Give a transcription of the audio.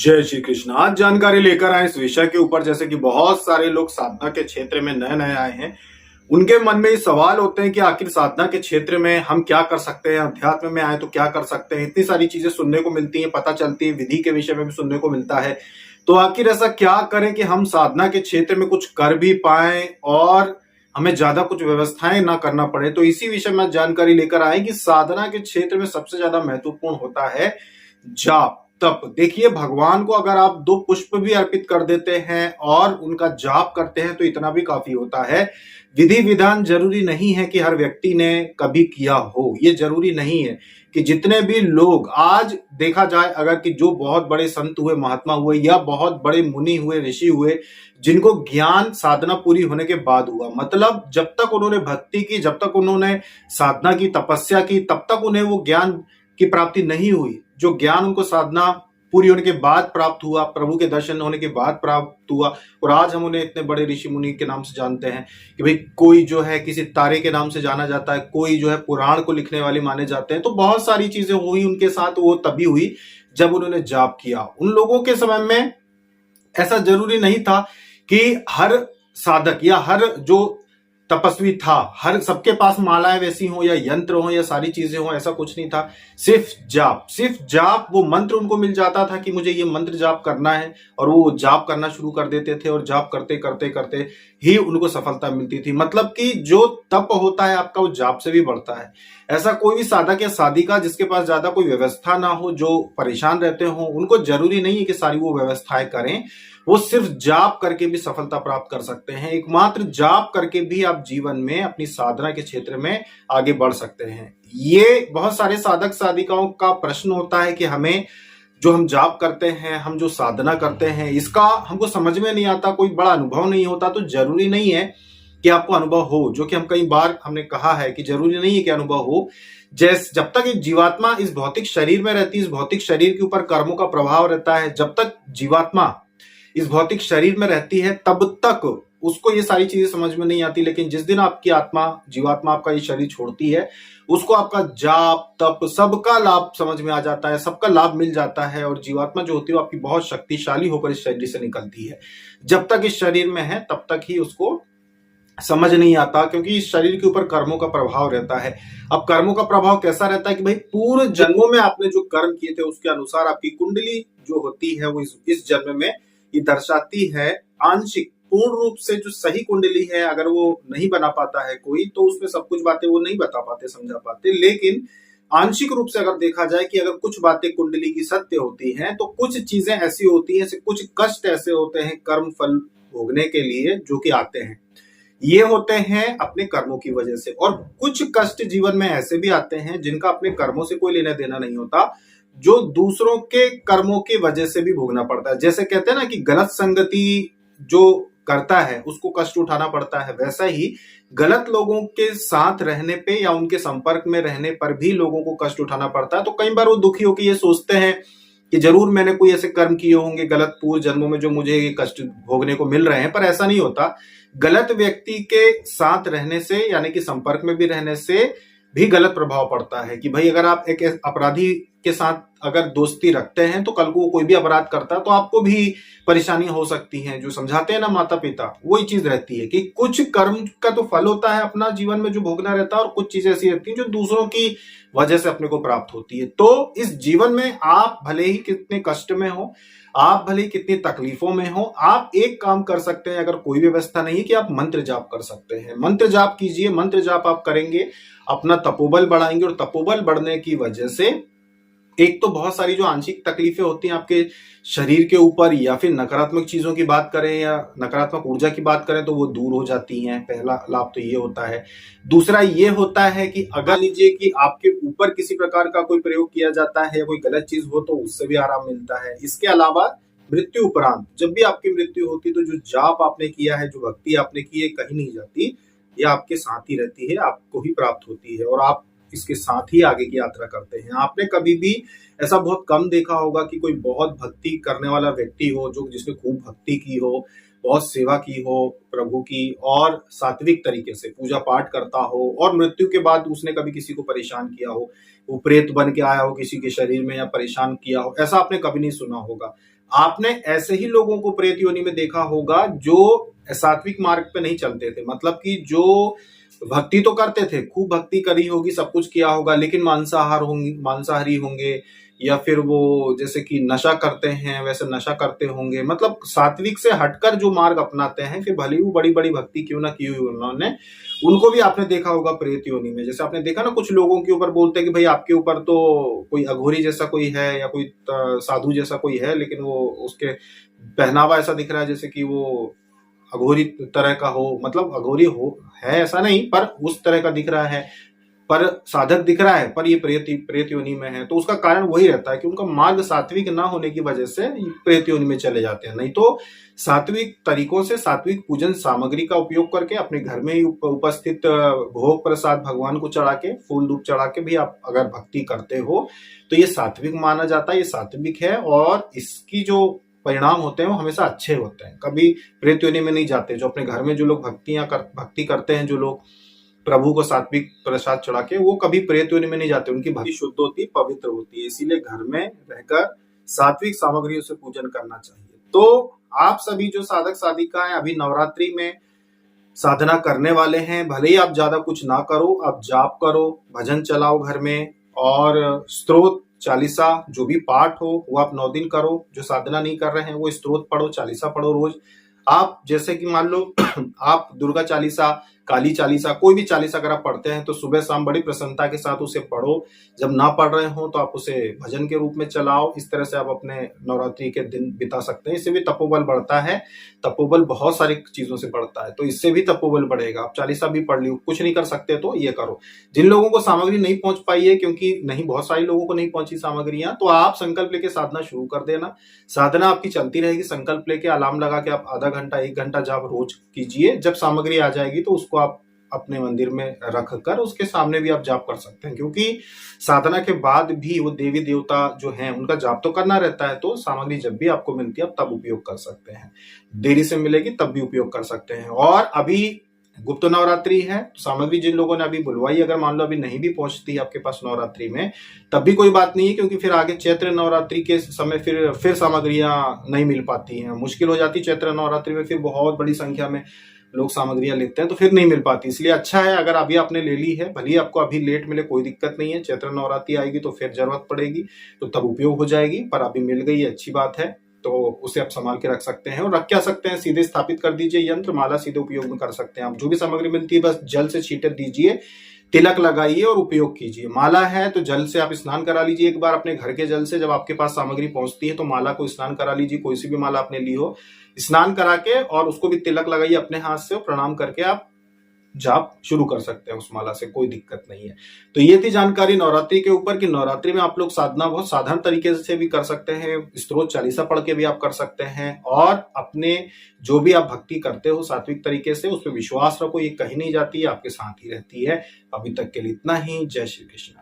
जय श्री कृष्ण। आज जानकारी लेकर आए इस विषय के ऊपर, जैसे कि बहुत सारे लोग साधना के क्षेत्र में नए नए आए हैं। उनके मन में ये सवाल होते हैं कि आखिर साधना के क्षेत्र में हम क्या कर सकते हैं, अध्यात्म में आए तो क्या कर सकते हैं। इतनी सारी चीजें सुनने को मिलती हैं, पता चलती है, विधि के विषय में भी सुनने को मिलता है। तो आखिर ऐसा क्या करें कि हम साधना के क्षेत्र में कुछ कर भी पाए और हमें ज्यादा कुछ व्यवस्थाएं ना करना पड़े। तो इसी विषय में जानकारी लेकर आए कि साधना के क्षेत्र में सबसे ज्यादा महत्वपूर्ण होता है जाप तप। देखिए, भगवान को अगर आप 2 पुष्प भी अर्पित कर देते हैं और उनका जाप करते हैं तो इतना भी काफी होता है। विधि विधान जरूरी नहीं है कि हर व्यक्ति ने कभी किया हो, ये जरूरी नहीं है कि जितने भी लोग आज देखा जाए, अगर कि जो बहुत बड़े संत हुए, महात्मा हुए या बहुत बड़े मुनि हुए, ऋषि हुए, जिनको ज्ञान साधना पूरी होने के बाद हुआ, मतलब जब तक उन्होंने भक्ति की, जब तक उन्होंने साधना की, तपस्या की, तब तक उन्हें वो ज्ञान की प्राप्ति नहीं हुई। जो ज्ञान उनको साधना पूरी होने के बाद प्राप्त हुआ, प्रभु के दर्शन होने के बाद प्राप्त हुआ, और आज हम उन्हें इतने बड़े ऋषि मुनि के नाम से जानते हैं कि भाई कोई जो है किसी तारे के नाम से जाना जाता है, कोई जो है पुराण को लिखने वाले माने जाते हैं। तो बहुत सारी चीजें हुई उनके साथ, वो तभी हुई जब उन्होंने जाप किया। उन लोगों के समय में ऐसा जरूरी नहीं था कि हर साधक या हर जो तपस्वी था, हर सबके पास मालाएं वैसी हो या यंत्र हो या सारी चीजें हो, ऐसा कुछ नहीं था। सिर्फ जाप वो मंत्र उनको मिल जाता था कि मुझे ये मंत्र जाप करना है, और वो जाप करना शुरू कर देते थे, और जाप करते करते करते ही उनको सफलता मिलती थी। मतलब कि जो तप होता है आपका, वो जाप से भी बढ़ता है। ऐसा कोई भी साधक या साधिका जिसके पास ज्यादा कोई व्यवस्था ना हो, जो परेशान रहते हो, उनको जरूरी नहीं है कि सारी वो व्यवस्थाएं करें। वो सिर्फ जाप करके भी सफलता प्राप्त कर सकते हैं। एकमात्र जाप करके भी आप जीवन में अपनी साधना के क्षेत्र में आगे बढ़ सकते हैं। ये बहुत सारे साधक साधिकाओं का प्रश्न होता है कि हमें जो हम जाप करते हैं, हम जो साधना करते हैं, इसका हमको समझ में नहीं आता, कोई बड़ा अनुभव नहीं होता। तो जरूरी नहीं है कि आपको अनुभव हो, जो कि हम कई बार हमने कहा है कि जरूरी नहीं है कि अनुभव हो। जब तक एक जीवात्मा इस भौतिक शरीर में रहती है, इस भौतिक शरीर के ऊपर कर्मों का प्रभाव रहता है, जब तक जीवात्मा इस भौतिक शरीर में रहती है तब तक उसको ये सारी चीजें समझ में नहीं आती। लेकिन जिस दिन आपकी आत्मा, जीवात्मा आपका ये शरीर छोड़ती है, उसको आपका जाप तप सबका लाभ समझ में आ जाता है, सबका लाभ मिल जाता है, और जीवात्मा जो होती है वो आपकी बहुत शक्तिशाली होकर इस शरीर से निकलती है। जब तक इस शरीर में है तब तक ही उसको समझ नहीं आता, क्योंकि इस शरीर के ऊपर कर्मों का प्रभाव रहता है। अब कर्मों का प्रभाव कैसा रहता है कि भाई पूर्व जन्मों में आपने जो कर्म किए थे उसके अनुसार आपकी कुंडली जो होती है वो इस जन्म में ये दर्शाती है। आंशिक, पूर्ण रूप से जो सही कुंडली है अगर वो नहीं बना पाता है कोई, तो उसमें सब कुछ बातें वो नहीं बता पाते, समझा पाते। लेकिन आंशिक रूप से अगर देखा जाए कि अगर कुछ बातें कुंडली की सत्य होती हैं, तो कुछ चीजें ऐसी होती हैं, कुछ कष्ट ऐसे होते हैं कर्म फल भोगने के लिए जो कि आते हैं, ये होते हैं अपने कर्मों की वजह से। और कुछ कष्ट जीवन में ऐसे भी आते हैं जिनका अपने कर्मों से कोई लेना देना नहीं होता, जो दूसरों के कर्मों की वजह से भी भोगना पड़ता है। जैसे कहते हैं ना कि गलत संगति जो करता है उसको कष्ट उठाना पड़ता है, वैसा ही गलत लोगों के साथ रहने पे या उनके संपर्क में रहने पर भी लोगों को कष्ट उठाना पड़ता है। तो कई बार वो दुखी होकर ये सोचते हैं कि जरूर मैंने कोई ऐसे कर्म किए होंगे गलत पूर्व जन्मों में जो मुझे ये कष्ट भोगने को मिल रहे हैं, पर ऐसा नहीं होता। गलत व्यक्ति के साथ रहने से, यानी कि संपर्क में भी रहने से भी गलत प्रभाव पड़ता है। कि भाई अगर आप एक अपराधी के साथ अगर दोस्ती रखते हैं तो कल को कोई भी अपराध करता है तो आपको भी परेशानी हो सकती है। जो समझाते हैं ना माता पिता, वही चीज रहती है कि कुछ कर्म का तो फल होता है अपना जीवन में जो भोगना रहता है, और कुछ चीजें ऐसी रहती हैं जो दूसरों की वजह से अपने को प्राप्त होती है। तो इस जीवन में आप भले ही कितने कष्ट में हो, आप भले ही कितनी तकलीफों में हो, आप एक काम कर सकते हैं। अगर कोई व्यवस्था नहीं कि आप मंत्र जाप कर सकते हैं, मंत्र जाप कीजिए। मंत्र जाप आप करेंगे, अपना तपोबल बढ़ाएंगे, और तपोबल बढ़ने की वजह से एक तो बहुत सारी जो आंशिक तकलीफें होती हैं आपके शरीर के ऊपर, या फिर नकारात्मक चीजों की बात करें या नकारात्मक ऊर्जा की बात करें, तो वो दूर हो जाती हैं। पहला लाभ तो ये होता है। दूसरा ये होता है कि अगर लीजिए कि आपके ऊपर किसी प्रकार का कोई प्रयोग किया जाता है या कोई गलत चीज हो, तो उससे भी आराम मिलता है। इसके अलावा मृत्यु उपरांत जब भी आपकी मृत्यु होती, तो जो जाप आपने किया है, जो भक्ति आपने की है, कहीं नहीं जाती, ये आपके साथ ही रहती है, आपको ही प्राप्त होती है, और आप इसके साथ ही आगे की यात्रा करते हैं। आपने कभी भी ऐसा बहुत कम देखा होगा कि कोई बहुत भक्ति करने वाला व्यक्ति हो, जो जिसने खूब भक्ति की हो, बहुत सेवा की हो प्रभु की और सात्विक तरीके से पूजा पाठ करता हो और मृत्यु के बाद उसने कभी किसी को परेशान किया हो, वो प्रेत बन के आया हो किसी के शरीर में या परेशान किया हो, ऐसा आपने कभी नहीं सुना होगा। आपने ऐसे ही लोगों को प्रेत योनि में देखा होगा जो सात्विक मार्ग पे नहीं चलते थे, मतलब कि जो भक्ति तो करते थे, खूब भक्ति करी होगी, सब कुछ किया होगा, लेकिन मांसाहारी होंगे या फिर वो जैसे कि नशा करते हैं वैसे नशा करते होंगे, मतलब सात्विक से हटकर जो मार्ग अपनाते हैं, फिर भले ही वो बड़ी बड़ी भक्ति क्यों ना की हुई उन्होंने, उनको भी आपने देखा होगा प्रेत योनि में। जैसे आपने देखा ना कुछ लोगों के ऊपर बोलते हैं कि भाई आपके ऊपर तो कोई अघोरी जैसा कोई है या कोई साधु जैसा कोई है, लेकिन वो उसके पहनावा ऐसा दिख रहा है जैसे कि वो अघोरी तरह का हो, मतलब अघोरी हो है ऐसा नहीं, पर उस तरह का दिख रहा है, पर साधक दिख रहा है, पर ये प्रेत योनि में है। तो उसका कारण वही रहता है कि उनका मार्ग सात्विक ना होने की वजह से प्रेत योनि में चले जाते हैं। नहीं तो सात्विक तरीकों से सात्विक पूजन सामग्री का उपयोग करके अपने घर में ही उपस्थित भोग प्रसाद भगवान को चढ़ा के, फूल धूप चढ़ा के भी आप अगर भक्ति करते हो तो ये सात्विक माना जाता है, ये सात्विक है और इसकी जो परिणाम होते हैं वो हमेशा अच्छे होते हैं। कभी प्रेत योनि में नहीं जाते। जो अपने घर में जो लोग भक्ति करते हैं, जो लोग प्रभु को सात्विक प्रसाद चढ़ा के, वो कभी प्रेत योनि में नहीं जाते, उनकी भक्ति शुद्ध होती है, पवित्र होती है। इसीलिए घर में रहकर सात्विक सामग्रियों से पूजन करना चाहिए। तो आप सभी जो साधक साधिकाएं अभी नवरात्रि में साधना करने वाले हैं, भले ही आप ज्यादा कुछ ना करो, आप जाप करो, भजन चलाओ घर में, और स्तोत्र चालीसा जो भी पाठ हो वो आप 9 दिन करो। जो साधना नहीं कर रहे हैं वो स्तोत्र पढ़ो, चालीसा पढ़ो रोज। आप जैसे कि मान लो आप दुर्गा चालीसा, काली चालीसा, कोई भी चालीसा अगर आप पढ़ते हैं तो सुबह शाम बड़ी प्रसन्नता के साथ उसे पढ़ो। जब ना पढ़ रहे हो तो आप उसे भजन के रूप में चलाओ। इस तरह से आप अपने नवरात्रि के दिन बिता सकते हैं। इससे भी तपोबल बढ़ता है। तपोबल बहुत सारी चीजों से बढ़ता है, तो इससे भी तपोबल बढ़ेगा। आप चालीसा भी पढ़ ली, कुछ नहीं कर सकते तो ये करो। जिन लोगों को सामग्री नहीं पहुंच पाई है, क्योंकि नहीं बहुत सारे लोगों को नहीं पहुंची सामग्रियां, तो आप संकल्प लेके साधना शुरू कर देना। साधना आपकी चलती रहेगी। संकल्प लेके अलार्म लगा के आप आधा घंटा 1 घंटा जाप रोज कीजिए। जब सामग्री आ जाएगी तो उसको आप अपने मंदिर में रख कर उसके सामने भी आप जाप कर सकते हैं, क्योंकि साधना के बाद भी वो देवी देवता जो हैं उनका जाप तो करना रहता है। तो सामग्री जब भी आपको मिलती है आप तब उपयोग कर सकते हैं, देरी से मिलेगी तब भी उपयोग कर सकते हैं। और अभी गुप्त नवरात्रि है, तो सामग्री जिन लोगों ने अभी बुलवाई, अगर मान लो अभी नहीं भी पहुंचती है आपके पास नवरात्रि में, तब भी कोई बात नहीं है, क्योंकि फिर आगे चैत्र नवरात्रि के समय फिर सामग्रियां नहीं मिल पाती हैं, मुश्किल हो जाती है। चैत्र नवरात्रि में फिर बहुत बड़ी संख्या में लोग सामग्रियां लेते हैं तो फिर नहीं मिल पाती। इसलिए अच्छा है अगर अभी आपने ले ली है, भले ही आपको अभी लेट मिले कोई दिक्कत नहीं है। चैत्र नवरात्रि आएगी तो फिर जरूरत पड़ेगी तो तब उपयोग हो जाएगी, पर अभी मिल गई है, अच्छी बात है। तो उसे आप संभाल के रख सकते हैं और रख क्या सकते हैं, सीधे स्थापित कर दीजिए यंत्र, माला सीधे उपयोग में कर सकते हैं। आप जो भी सामग्री मिलती है बस जल से छींटे दीजिए, तिलक लगाइए और उपयोग कीजिए। माला है तो जल से आप स्नान करा लीजिए एक बार अपने घर के जल से। जब आपके पास सामग्री पहुंचती है तो माला को स्नान करा लीजिए, कोई सी भी माला आपने ली हो, स्नान करा के और उसको भी तिलक लगाइए अपने हाथ से, प्रणाम करके आप जाप शुरू कर सकते हैं उस माला से, कोई दिक्कत नहीं है। तो ये थी जानकारी नवरात्रि के ऊपर कि नवरात्रि में आप लोग साधना बहुत साधारण तरीके से भी कर सकते हैं, स्तोत्र चालीसा पढ़ के भी आप कर सकते हैं, और अपने जो भी आप भक्ति करते हो सात्विक तरीके से उस पर विश्वास रखो, ये कहीं नहीं जाती है, आपके साथ ही रहती है। अभी तक के लिए इतना ही। जय श्री कृष्ण।